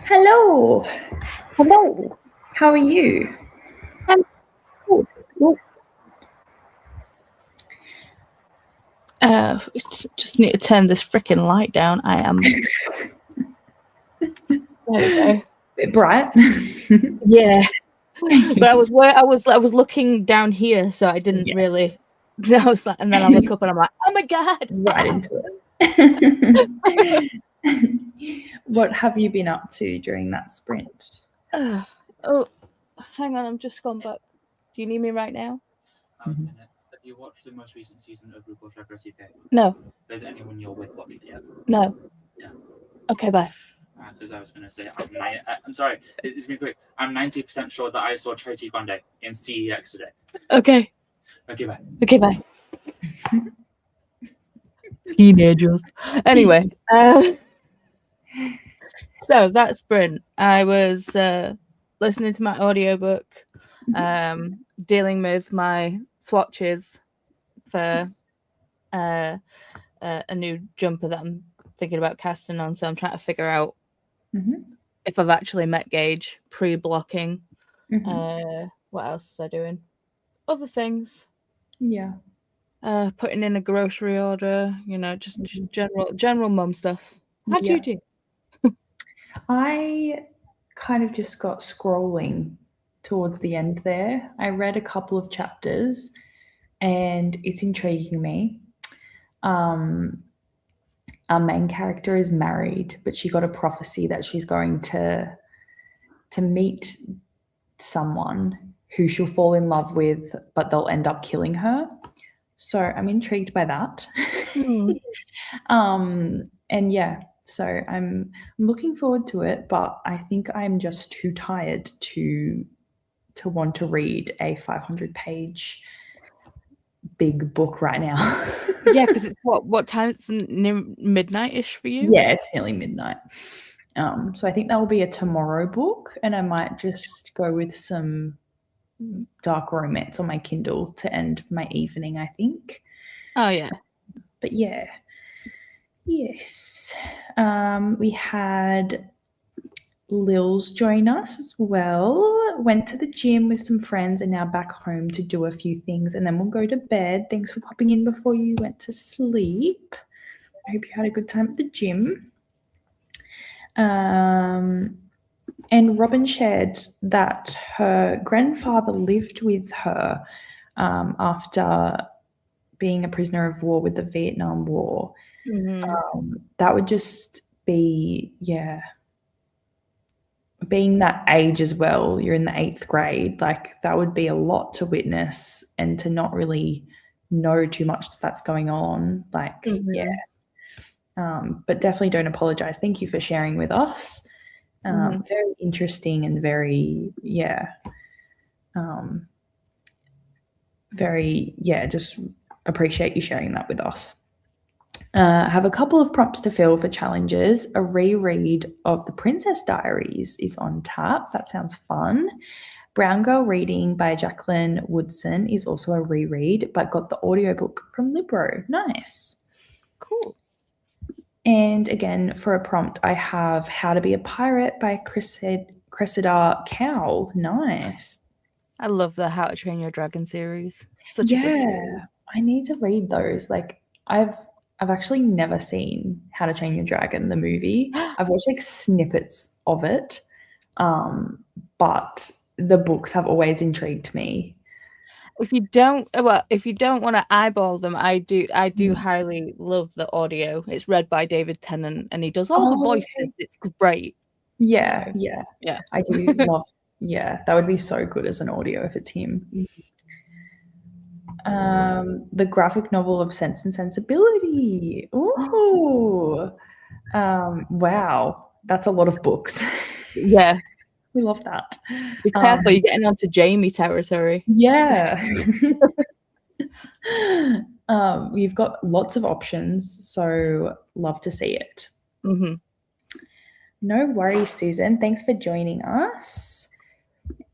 S2: Hello.
S3: Hello.
S2: How are you?
S3: I'm good. Good. Just need to turn this freaking light down. I am. There we go.
S2: Bit bright.
S3: Yeah, but I was looking down here, so I didn't really. I was like, and then I look up and I'm like, oh my god,
S2: right into it. What have you been up to during that sprint?
S3: Oh, hang on, I'm just gone back. Do you need me right now?
S4: I was gonna. Have you watched the most recent season of RuPaul's Drag Race UK?
S3: No.
S4: Is anyone you're with watching it yet?
S3: No.
S4: Yeah.
S3: Okay, bye.
S4: Because I was gonna say, I'm sorry. It's been quick. I'm 90% sure that I saw Charity Grande in CEX today.
S3: Okay.
S4: Okay, bye.
S3: Okay, bye. Teenagers. Anyway, so that sprint, I was listening to my audiobook, dealing with my swatches for a new jumper that I'm thinking about casting on. So I'm trying to figure out if I've actually met Gage, pre-blocking. What else was I doing? Other things.
S2: Yeah.
S3: Putting in a grocery order, just general mum stuff. How'd you do?
S2: I kind of just got scrolling towards the end there. I read a couple of chapters and it's intriguing me. Our main character is married, but she got a prophecy that she's going to meet someone who she'll fall in love with, but they'll end up killing her. So I'm intrigued by that. And yeah, so I'm looking forward to it, but I think I'm just too tired to want to read a 500-page big book right now.
S3: Yeah, because it's what time? It's midnight-ish for you?
S2: Yeah, it's nearly midnight. So I think that will be a tomorrow book, and I might just go with some dark romance on my Kindle to end my evening, I think.
S3: Oh yeah.
S2: But yeah. Yes. We had Lils join us as well. Went to the gym with some friends and now back home to do a few things, and then we'll go to bed. Thanks for popping in before you went to sleep. I hope you had a good time at the gym. And Robin shared that her grandfather lived with her after being a prisoner of war with the Vietnam War. That would just be, being that age as well, you're in the 8th grade, like that would be a lot to witness and to not really know too much that's going on. Like, but definitely don't apologize. Thank you for sharing with us. Very interesting and very, just appreciate you sharing that with us. Have a couple of prompts to fill for challenges. A reread of The Princess Diaries is on tap. That sounds fun. Brown Girl Reading by Jacqueline Woodson is also a reread, but got the audiobook from Libro. Nice.
S3: Cool.
S2: And again, for a prompt, I have How to Be a Pirate by Cressida Cowell. Nice.
S3: I love the How to Train Your Dragon series. Such a good series.
S2: I need to read those. Like I've actually never seen How to Train Your Dragon, the movie. I've watched like snippets of it, but the books have always intrigued me.
S3: If you don't want to eyeball them, I do highly love the audio. It's read by David Tennant, and he does all the voices. Okay. It's great.
S2: Yeah,
S3: so,
S2: yeah. I do love. Yeah, that would be so good as an audio if it's him. The graphic novel of Sense and Sensibility. Ooh. Wow. That's a lot of books.
S3: Yeah.
S2: We love that.
S3: Be careful, you're getting onto Jamie territory.
S2: Yeah. We've got lots of options, so love to see it. No worries, Susan. Thanks for joining us.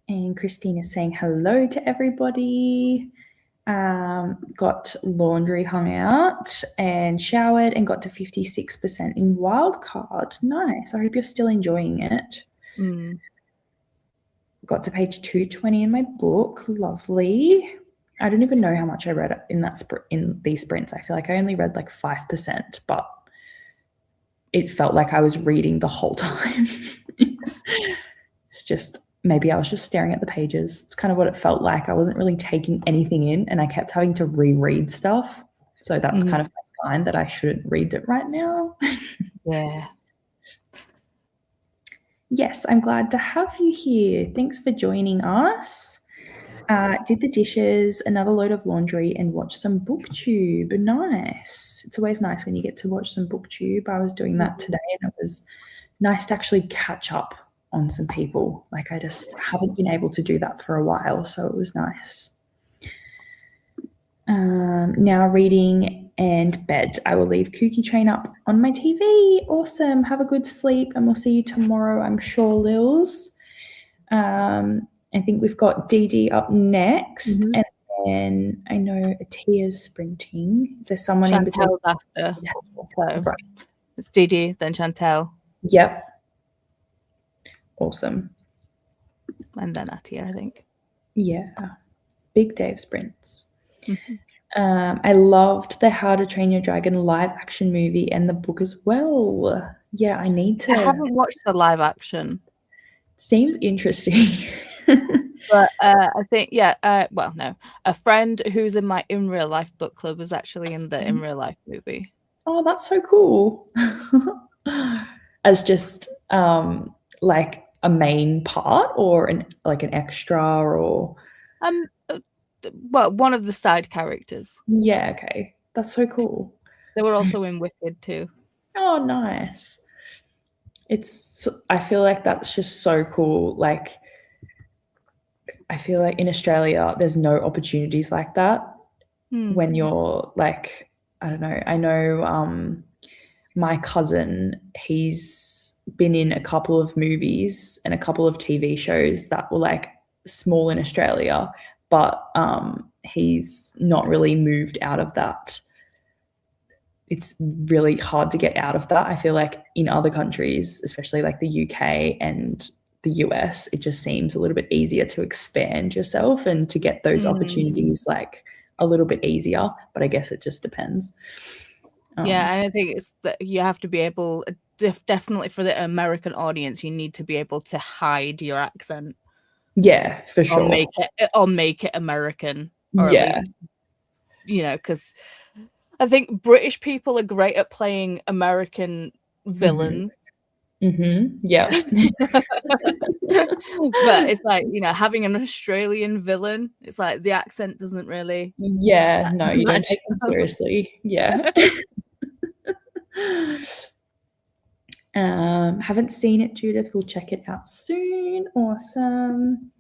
S2: And Christina's saying hello to everybody. Got laundry hung out and showered and got to 56% in wildcard. Nice. I hope you're still enjoying it. Got to page 220 in my book. Lovely. I don't even know how much I read in these sprints. I feel like I only read like 5%, but it felt like I was reading the whole time. It's just, maybe I was just staring at the pages. It's kind of what it felt like. I wasn't really taking anything in, and I kept having to reread stuff. So that's kind of a sign that I shouldn't read it right now.
S3: Yeah.
S2: Yes, I'm glad to have you here. Thanks for joining us. Did the dishes, another load of laundry, and watched some booktube. Nice. It's always nice when you get to watch some booktube. I was doing that today, and it was nice to actually catch up on some people. Like, I just haven't been able to do that for a while, so it was nice. Now reading and bed. I will leave KuKi train up on my TV. Awesome. Have a good sleep, and we'll see you tomorrow, I'm sure, Lils. I think we've got Dee Dee up next, and then I know Atia's sprinting. Is there someone in between?
S3: After. So
S2: right.
S3: It's Dee Dee, then Chantel.
S2: Yep. Awesome.
S3: And then Atia, I think.
S2: Yeah. Big day of sprints. I loved the How to Train Your Dragon live action movie and the book as well. Yeah, I need to.
S3: I haven't watched the live action.
S2: Seems interesting.
S3: But I think, well, no. A friend who's in my In Real Life book club was actually in the In Real Life movie.
S2: Oh, that's so cool. As just like a main part, or an extra, or
S3: well, one of the side characters.
S2: Yeah, okay. That's so cool.
S3: They were also in Wicked too.
S2: Oh, nice. I feel like that's just so cool. Like, I feel like in Australia there's no opportunities like that when you're like, I don't know. I know my cousin, he's been in a couple of movies and a couple of TV shows that were like small in Australia, but he's not really moved out of that. It's really hard to get out of that. I feel like in other countries, especially like the UK and the US, it just seems a little bit easier to expand yourself and to get those opportunities like a little bit easier. But I guess it just depends.
S3: Yeah, and I think it's that you have to be able, definitely for the American audience, you need to be able to hide your accent.
S2: Yeah, for sure.
S3: Or make it American, or at least, because I think British people are great at playing American villains.
S2: Yeah.
S3: But it's like, having an Australian villain, it's like the accent doesn't really.
S2: Yeah, no, you don't take them seriously. Yeah. Haven't seen it, Judith. We'll check it out soon. Awesome.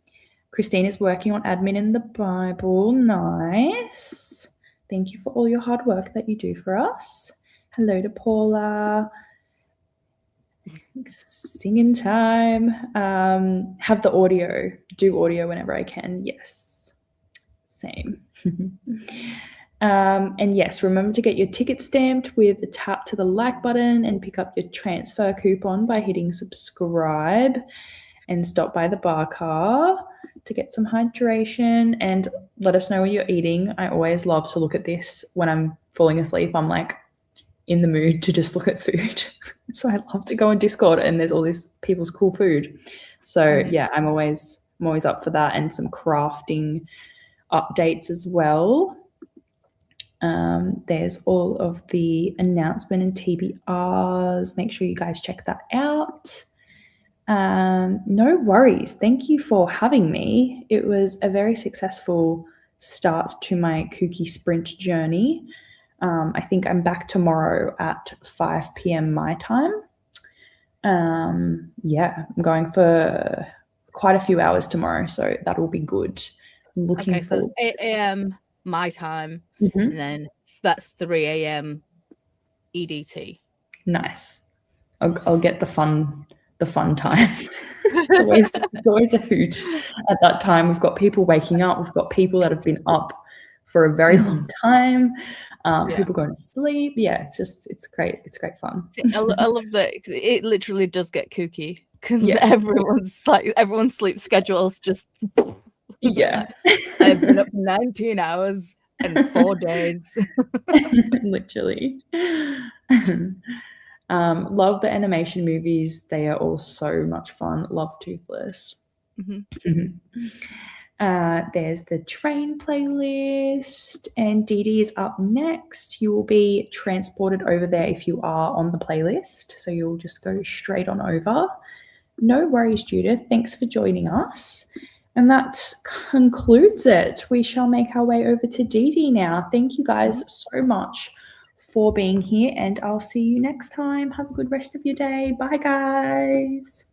S2: Christine is working on admin in the Bible. Nice. Thank you for all your hard work that you do for us. Hello to Paula. Singing time. Have the audio. Do audio whenever I can. Yes. Same. And yes, remember to get your ticket stamped with a tap to the like button and pick up your transfer coupon by hitting subscribe, and stop by the bar car to get some hydration and let us know what you're eating. I always love to look at this when I'm falling asleep. I'm like in the mood to just look at food. So I love to go on Discord and there's all these people's cool food. So yeah, I'm always up for that, and some crafting updates as well. There's all of the announcement and TBRs. Make sure you guys check that out. No worries. Thank you for having me. It was a very successful start to my KuKi sprint journey. I think I'm back tomorrow at 5 p.m. my time. Yeah, I'm going for quite a few hours tomorrow, so that will be good.
S3: Okay, so it's 8 a.m. my time, and then that's 3 a.m. EDT.
S2: Nice. I'll get the fun the fun time. It's always a hoot at that time. We've got people waking up. We've got people that have been up for a very long time. People going to sleep. Yeah, it's great. It's great fun.
S3: I love that it literally does get kooky because everyone's sleep schedules just I've been up 19 hours and 4 days.
S2: Literally. Love the animation movies. They are all so much fun. Love Toothless. There's the train playlist, and Dee Dee is up next. You will be transported over there if you are on the playlist, so you'll just go straight on over. No worries, Judith. Thanks for joining us. And that concludes it. We shall make our way over to Dee Dee now. Thank you guys so much for being here, and I'll see you next time. Have a good rest of your day. Bye, guys.